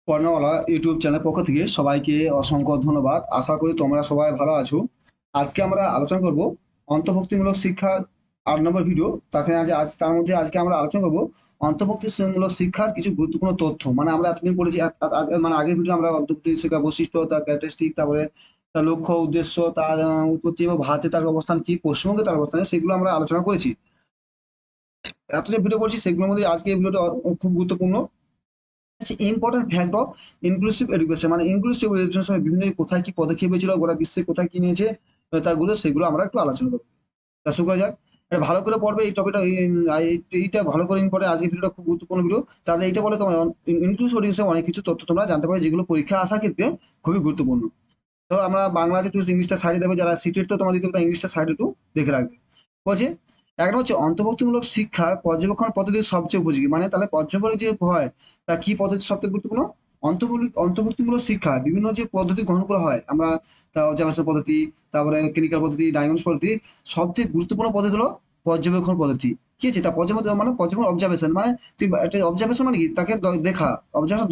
কর্ণওয়ালা YouTube channel পক্ষ থেকে সবাইকে অসংখ্য ধন্যবাদ। আশা করি তোমরা সবাই ভালো আছো। আজকে আমরা আলোচনা করব অন্তর্ভুক্তিমূলক শিক্ষার ৮ নম্বর ভিডিও। তাকে তার মধ্যে আজকে আমরা আলোচনা করব অন্তর্ভুক্তিমূলক শিক্ষার কিছু গুরুত্বপূর্ণ তথ্য। মানে আমরা এতদিন পড়েছি মানে আগের ভিডিও আমরা অন্তর্ভুক্তি শিক্ষার বৈশিষ্ট্য, তার ক্যারেক্টারিস্টিক, তারপরে তার লক্ষ্য উদ্দেশ্য, তার উৎপত্তি এবং ভারতে তার অবস্থান কি, পশ্চিমবঙ্গে তার অবস্থান, সেগুলো আমরা আলোচনা করেছি। এত যে ভিডিও করছি সেগুলোর মধ্যে আজকে এই ভিডিওটা খুব গুরুত্বপূর্ণ। আচ্ছা, important fact of inclusive education, মানে ইনক্লুসিভ এডুকেশনের সময় বিভিন্ন কোথায় কি পদক্ষেপ হয়েছিল, গোটা বিশ্বে কোথায় কি নিয়েছে, তাগুলো সেগুলো আমরা একটু আলোচনা করবো। তা শুরু করা যাক। এটা ভালো করে পড়বে এই টপিকটা, এইটা ভালো করে ইম্পর্টেন্ট। আজকের ভিডিওটা খুব গুরুত্বপূর্ণ ভিডিও। তাহলে এইটা বলে তোমার ইনক্লুসিভ এডুকেশন অনেক কিছু তথ্য তোমরা জানতে পারবে, যেগুলো পরীক্ষা আসার ক্ষেত্রে খুবই গুরুত্বপূর্ণ। তো আমরা বাংলাতে একটু ইংলিশটা সাইডে দেবে, যারা সিটেট তো তোমার দিতে হবে, ইংলিশটা সাইডে একটু দেখে রাখবে। বলছে একটা হচ্ছে অন্তর্ভুক্তিমূলক শিক্ষার পর্যবেক্ষণ পদ্ধতি সবচেয়ে উপযোগী। মানে তাহলে পর্যবেক্ষণ যে হয় তা কি পদ্ধতি সবচেয়ে গুরুত্বপূর্ণ? অন্তর্ভুক্তিমূলক শিক্ষা বিভিন্ন যে পদ্ধতি গ্রহণ করা হয়, আমরা তা অবজারভেশন পদ্ধতি, তারপরে ক্লিনিক্যাল পদ্ধতি, ডায়াগনোস পদ্ধতি, সবচেয়ে গুরুত্বপূর্ণ পদ্ধতি হলো পর্যবেক্ষণ পদ্ধতি। কি আছে তা পর্যবেক্ষণ, মানে পর্যবেক্ষণ অবজারভেশন, মানে তুই একটা অবজারভেশন মানে কি, তাকে দেখা, অবজারভেশন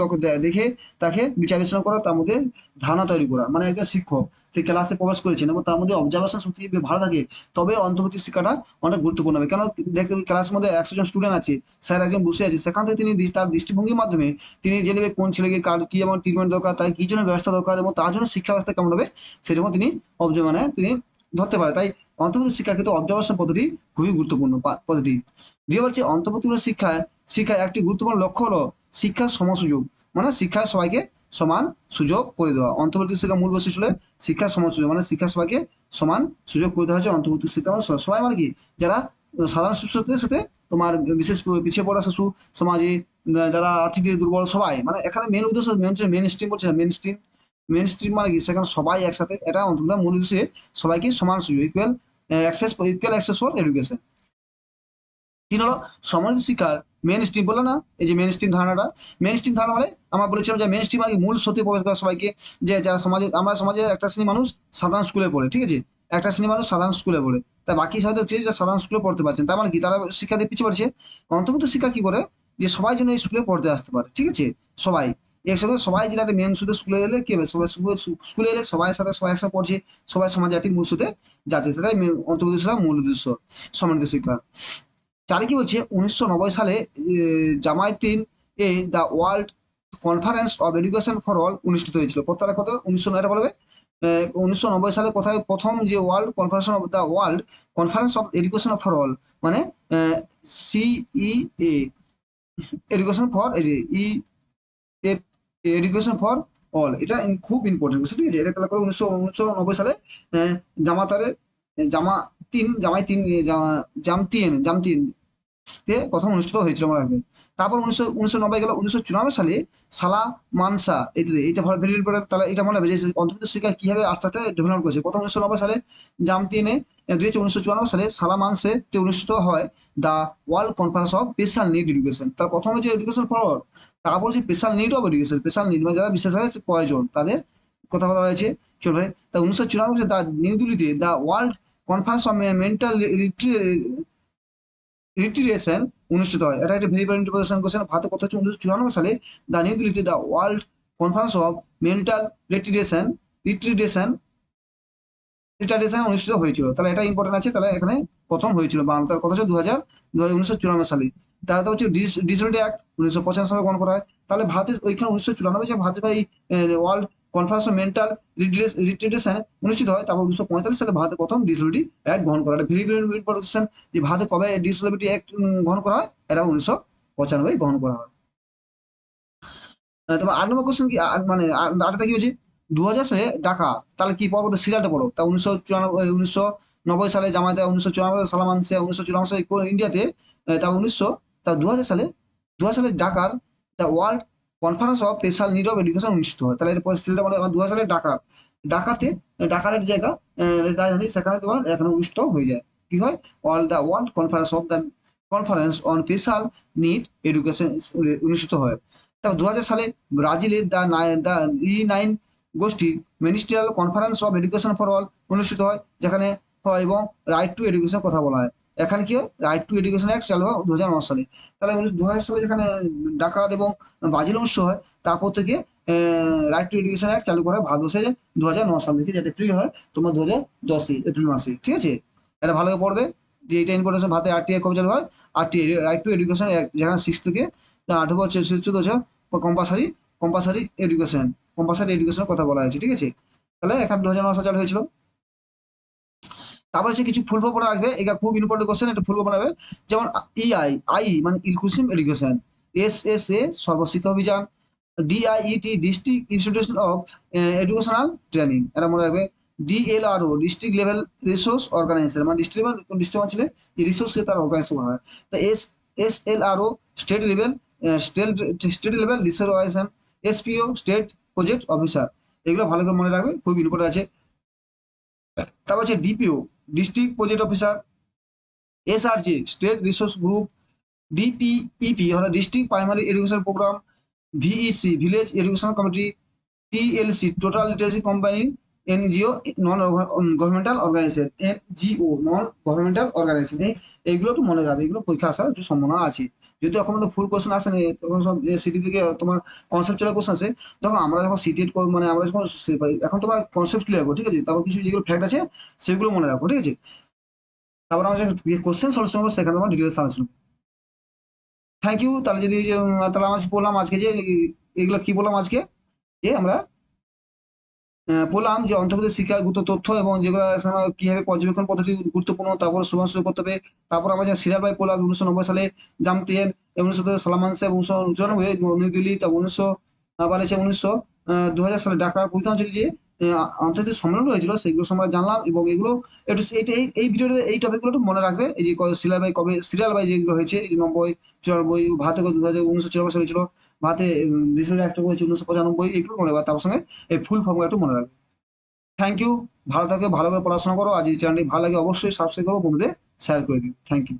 দেখে তাকে বিচার বিশ্লেষণ করা, তার মধ্যে ধারণা তৈরি করা। মানে একজন শিক্ষক সেই ক্লাসে প্রবেশ করেছেন এবং তার মধ্যে অবজারভেশন সত্যি যদি ভালো থাকে, তবে অন্তর্ভুক্তি শিক্ষাটা অনেক গুরুত্বপূর্ণ হবে। কেন? দেখে ক্লাসের মধ্যে ১০০ জন স্টুডেন্ট আছে, স্যার একজন বসে আছে, সেখান থেকে তিনি তার দৃষ্টিভঙ্গির মাধ্যমে তিনি জেনে নেবে কোন ছেলেকে কার কি যেমন ট্রিটমেন্ট দরকার, তাই কি জন্য ব্যবস্থা দরকার, এবং তার জন্য শিক্ষা ব্যবস্থা কেমন হবে, সেরকম তিনি মানে তিনি ধরতে পারে। তাই অন্তর্ভুক্তি শিক্ষার ক্ষেত্রে অবজারভেশন পদ্ধতি খুবই গুরুত্বপূর্ণ পদ্ধতি। দিয়ে বলছে অন্তর্ভুক্তিমূলক শিক্ষার একটি গুরুত্বপূর্ণ লক্ষ্য হলো শিক্ষার সমসুযোগ, মানে শিক্ষার সবাইকে সমান সুযোগ করে দেওয়া। অন্তর্ভুক্তি শিক্ষার মূল বৈশিষ্ট্য হলো শিক্ষার সমান সুযোগ, মানে শিক্ষার সবাইকে সমান সুযোগ করে দেওয়া হচ্ছে অন্তর্ভুক্তি শিক্ষা। মানে সবাই মানে কি, যারা সাধারণ শিশুদের সাথে তোমার বিশেষ পিছিয়ে পড়া শিশু, সমাজে যারা আর্থিক দিকে দুর্বল, সবাই, মানে এখানে মেন উদ্দেশ্য মেন স্ট্রিম বলছে না, মেন স্ট্রিম মানে কি, সেখানে সবাই একসাথে, এটা অন্তর্ভুক্ত মূল উদ্দেশ্যে সবাইকে সমান সুযোগ, ইকুয়াল অ্যাক্সেস ফর এডুকেশন। তিন হলো সমাজ শিক্ষার মেন স্ট্রিম, বললো না এই যে মেন স্ট্রিম ধারণাটা। মেন স্ট্রিম ধারণা মানে আমরা বলেছিলাম যে মেন স্ট্রিম মানে মূল স্রোতে প্রবেশ করা সবাইকে। যে যারা সমাজে, আমরা সমাজে একটা শ্রেণী মানুষ সাধারণ স্কুলে পড়ে, ঠিক আছে, একটা শ্রেণী মানুষ সাধারণ স্কুলে পড়ে, তা বাকি সাথে সাধারণ স্কুলে পড়তে পারছেন, তার মানে কি তারা শিক্ষা দিয়ে পিছিয়ে পড়ছে। অন্তর্ভুক্ত শিক্ষা কি করে, যে সবাই যেন এই স্কুলে পড়তে আসতে পারে, ঠিক আছে, সবাই একসাথে, সবাই যেটা একটা মেন সুদে স্কুলে এলে কি হবে, সবাই স্কুলে এলে সবাই সাথে সবাই একসাথে পড়ছে, সবাই সমাজে একটি মূল সুদে যাচ্ছে, সেটাই অন্তর্ভুক্ত শিক্ষার মূল উদ্দেশ্য, সমানিত শিক্ষা। চারে কি বলছে ১৯৯০ সালে জামায়াতিন এ the World Conference of Education for All অনুষ্ঠিত হয়েছিল। কথাটা কত ১৯০৯ বলবে, ১৯৯০ সালে কোথায় প্রথম যে world Conference of the World Conference of Education for all, মানে সিইএ, এডুকেশন ফর এই যে এডুকেশন ফর অল, এটা খুব ইম্পর্টেন্ট, ঠিক আছে। এটা তাহলে করে ১৯৯০ সালে আহ, জামাতারে জামতিন তে প্রথম অনুষ্ঠিত হয়েছিল মনে রাখবে। তারপর ১৯৯০ গেল, ১৯৯৪ সালে সালা মানসা, এটা ভেরি ইম্পর্টেন্ট, তাহলে এটা মনে হবে যে অন্তর্ভুক্ত শিক্ষা কিভাবে আস্তে আস্তে ডেভেলপ করেছে। প্রথম ১৯৯০ সালে জামতিনে, ১৯৯৪ সালে সালা মানসে অনুষ্ঠিত হয় the World Conference of special need education. তার প্রথমে যে এডুকেশন ফর, তারপর যে special need of education, special need মানে যারা বিশেষভাবে প্রয়োজন তাদের কথা বলা হয়েছে। চলবে তা ১৯৯৪ সালে দ্য নিউ দিল্লিতে the World Conference of Mental retardation অনুষ্ঠিত হয়। এটা একটা ভেরি ভেরি ইম্পর্টেন্ট কোশ্চেন। ভারতে কথা হচ্ছে ১৯৯৪ সালে দ্য নিউ দিল্লিতে the World Conference of Mental রিট্রিয়েশন রিট্রিটেশন রিটার্ডেশন অনুষ্ঠিত হয়েছিল। তাহলে এটা ইম্পর্টেন্ট আছে, তাহলে এখানে প্রথম হয়েছিল তার কথা হচ্ছে ১৯৯৪ সালে। তাহলে হচ্ছে ডিসেবিলিটি অ্যাক্ট ১৯৯৫ সালে গ্রহণ করা হয়। তাহলে ভারতের ওইখানে ১৯৯৪ যে ভারতের এই ওয়ার্ল্ড কনফারেন্স অফ মেন্টাল রিট্রিটেশন অনুষ্ঠিত হয়। তারপর ১৯৪৫ সালে ভারতে প্রথম ডিসেবিলিটি অ্যাক্ট গ্রহণ করা হয়। ভেরি ভেরি ইম্পর্টেন্ট যে ভারতে কবে ডিসেবিলিটি অ্যাক্ট গ্রহণ করা হয়, এটা ১৯৯৫ গ্রহণ করা হয়। তোমার ৮ নম্বর কোশ্চেন কি, মানে আটটা কি হয়েছে ২০০০ সালে ঢাকা, তাহলে কি পর্বত সিরিয়ালটা পড়ো। তা ১৯৯০ সালে জামায়াতে, ১৯৯৪ সালামান সে ১৯৯৪ সালে ইন্ডিয়াতে, তা ২০০০ সালে ঢাকার the World Conference of special need of education অনুষ্ঠিত হয়। তাহলে এরপর সিরিয়ালটা বলে ২০০০ সালে ঢাকাতে, ঢাকার এক জায়গা রাজধানী, সেখানে তোমার এখানে অনুষ্ঠিত হয়ে যায়। কি হয়, all the World conference on special need education অনুষ্ঠিত হয়। তারপর ২০০০ সালে ব্রাজিলের দ্য ই9 গোষ্ঠীর ministerial conference of Education for All অনুষ্ঠিত হয়, যেখানে হয় এবং রাইট টু এডুকেশন কথা বলা হয়। এখানে কি হয়, রাইট টু এডুকেশন অ্যাক্ট চালু হয় 2009 সালে। তাহলে 2000 সালে যেখানে ডাকাত এবং বাজিল উৎসব হয়, তারপর থেকে রাইট টু এডুকেশন অ্যাক্ট চালু করা হয় ভারতবর্ষে 2009 সাল থেকে, যেটা এপ্রিল হয় তোমার 2010 এপ্রিল মাসে। ঠিক আছে, এটা ভালো করে পড়বে যে এটা ইম্পর্টেন্স। ভারতে আরটিআই কবে চালু হয়, RTI right two education act, যেখানে 6 থেকে 18 বছর 14 বছর কম্পালসারি কম্পালসারি এডুকেশন কম্পালসারি এডুকেশনের কথা বলা হয়েছে। ঠিক আছে, তাহলে এখানে 2009 সালে চালু হয়েছিল। তারপর হচ্ছে কিছু ফুল ফর্ম মনে রাখবে, এটা খুব ইম্পর্টেন্ট কোশ্চেন, এটা ফুল ফর্ম বানাবে। যেমন E, I I inclusive education, SSA Sarvashiksha Abhiyan, DIET district institution of educational training, এটা মনে রাখবে। DLRO district level resource organisation, মানে ডিস্ট্রিক্ট লেভেল, ডিস্ট্রিক্ট অঞ্চলে এই রিসোর্সকে তার অর্গানাইজেশন করা হয়। তো SLRO state level, state level resource organisation, SPO state project officer, এগুলো ভালো করে মনে রাখবে, খুব ইম্পর্টেন্ট আছে। তারপর হচ্ছে DPO district project officer, SRG state resource group, DPEP হলো district primary education programme, VEC village education committee, TLC total literacy company, NGO non governmental organisation, NGO non governmental organisation, এইগুলো একটু মনে রাখবে, এগুলো পরীক্ষা আসার একটু সম্ভাবনা আছে। যেহেতু এখন তো ফুল কোশ্চেন আসেনি, তখন সব সিটি থেকে তোমার কনসেপচুয়াল কোশ্চেন আসে। তখন আমরা যখন সিটি মানে আমরা যখন এখন তোমার কনসেপ্ট ক্লিয়ার করবো। ঠিক আছে, তারপর কিছু যেগুলো ফ্যাক্ট আছে সেগুলো মনে রাখবো। ঠিক আছে, তারপর আমরা কোশ্চেন সলিউশন করবো, সেখানে তোমার ডিটেলস আলোচনা। Thank you. তাহলে যদি তাহলে আমরা বললাম আজকে যে এগুলো কি বললাম আজকে, যে আমরা বললাম যে অন্তর্ভুক্ত শিক্ষার গুরুত্ব তথ্য এবং যেগুলো কিভাবে পর্যবেক্ষণ পদ্ধতি গুরুত্বপূর্ণ, তারপর সুভাষ করতে হবে। তারপর আমরা যে সিরিয়াল বাই পড়লাম 1990 সালে জামতেন, 1970 সালামানসে, 1994 নই দিল্লি, তারপর 2000 সালে ঢাকার পরিধানচলী যে আন্তর্জাতিক সম্মেলন হয়েছিল, সেগুলো সম্পর্কে জানলাম। এবং এগুলো একটু এই ভিডিওতে এই টপিকগুলো একটু মনে রাখবে, এই যে সিরিয়াল বাই কবে সিরিয়াল বাই যেগুলো হয়েছে, এই যে 90, 94, ভারতে 1994 সালে ছিল, ভারতে রিসেন্ট একটা হয়েছে 1995, এগুলো মনে রাখবে। তার সঙ্গে এই ফুল ফর্মগুলো একটু মনে রাখবে। Thank you. ভালো থাকবে, ভালো করে পড়াশোনা করো। আজ এই চ্যানেলটি ভালো লাগে অবশ্যই সাবস্ক্রাইব করো, বন্ধুদের শেয়ার করে দিও। Thank you.